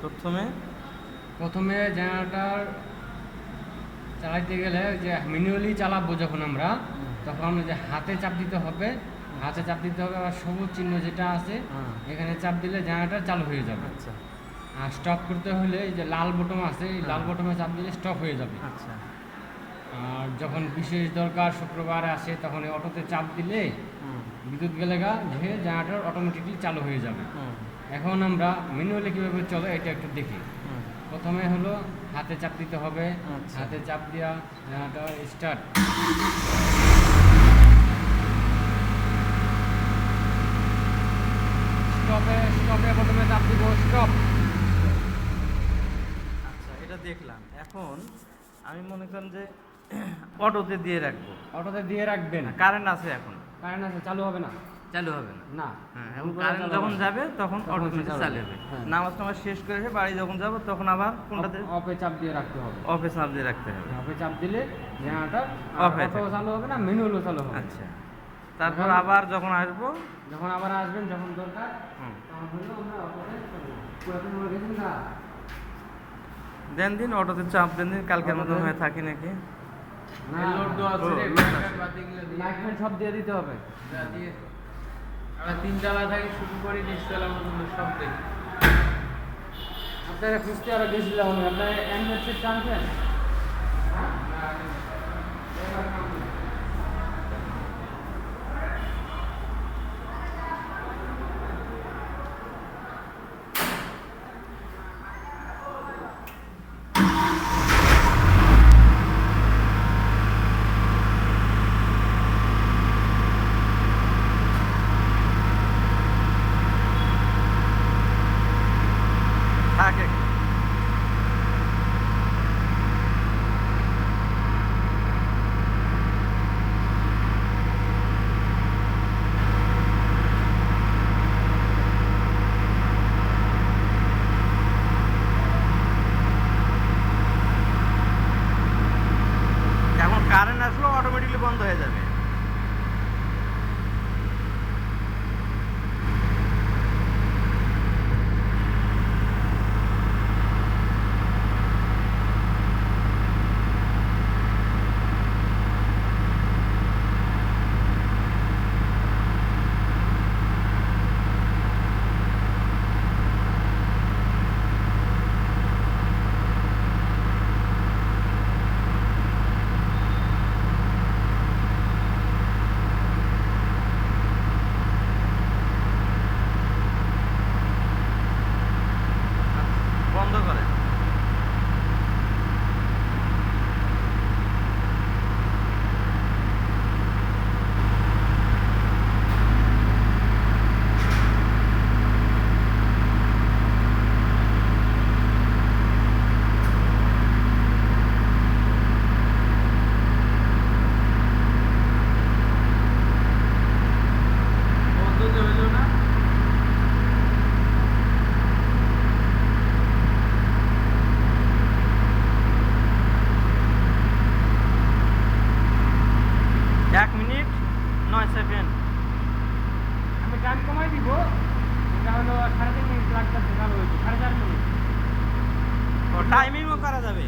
প্রথমে প্রথমে জেনারেটর চালাইতে গেলে যে ম্যানুয়ালি চালাবো যখন আমরা, তখন যে হাতে চাপ দিতে হবে, হাতে চাপ দিতে হবে, আর সবুজ চিহ্ন যেটা আছে এখানে চাপ দিলে জেনারেটর চালু হয়ে যাবে। আচ্ছা আর স্টপ করতে হলে এই যে লাল বটন আছে, এই লাল বটনে চাপ দিলে স্টপ হয়ে যাবে। আচ্ছা আর যখন বিশেষ দরকার শুক্রবার আসে তখন এই অটোতে চাপ দিলে বিদ্যুৎ গেলে যে জেনারেটর অটোমেটিকলি চালু হয়ে যাবে। এখন আমরা ম্যানুয়ালি কীভাবে চলে এটা একটু দেখি। প্রথমে হলো হাতে চাপ দিতে হবে, হাতে চাপ দেওয়া জেনারেটর স্টার্ট। স্টপে প্রথমে চাপ দিব স্টপ। আচ্ছা এটা দেখলাম। এখন আমি মনে করেন যে অটোতে দিয়ে রাখবো। অটোতে দিয়ে রাখবেন। কারেন্ট আছে, এখন কারেন্ট আছে, চালু হবে না। চালু হবে না। না, হ্যাঁ, এখন কারেন্ট যখন যাবে তখন অটোমেটিক চালু হবে। নামাজ টামাজ শেষ করে এসে বাড়ি যখন যাব তখন আবার কোনটাতে অফে চাপ দিয়ে রাখতে হবে। অফে চাপ দিয়ে রাখতে হবে। অফে চাপ দিলে জেনারেটর অফে অটো চালু হবে না, ম্যানুয়ালও চালু হবে। আচ্ছা, তারপর আবার যখন আসবো, যখন আবার আসবেন, যখন দরকার তখন হলো আমরা অটোতে চলবো। পুরাতন হয়ে গেছেন না, দেন দিন অটোতে চাপ দেন দিন, কালকের মতন হয়ে থাকি নাকি। লোড দেওয়া আছে, লাইটম্যান সব দিয়ে দিতে হবে। আমরা 3 তলা থেকে শুরু করি, নিচতলা পর্যন্ত সব দেখি। আপনারা খুঁজতে আরো গেছিলাম, আপনারা অ্যান্ড্রয়েড সেট টানছেন? থাকে এখন কারেন্ট আসলো অটোমেটিকলি বন্ধ হয়ে যাবে। বন্ধ করে বন্ধ যে হইলো না, এক মিনিট 9 সেকেন্ড। আমি টাইম কমাই দিব, এটা হলো 3.5 মিনিট লাগবে, চালু হয়েছে 4.5 মিনিট। টাইমিংও করা যাবে।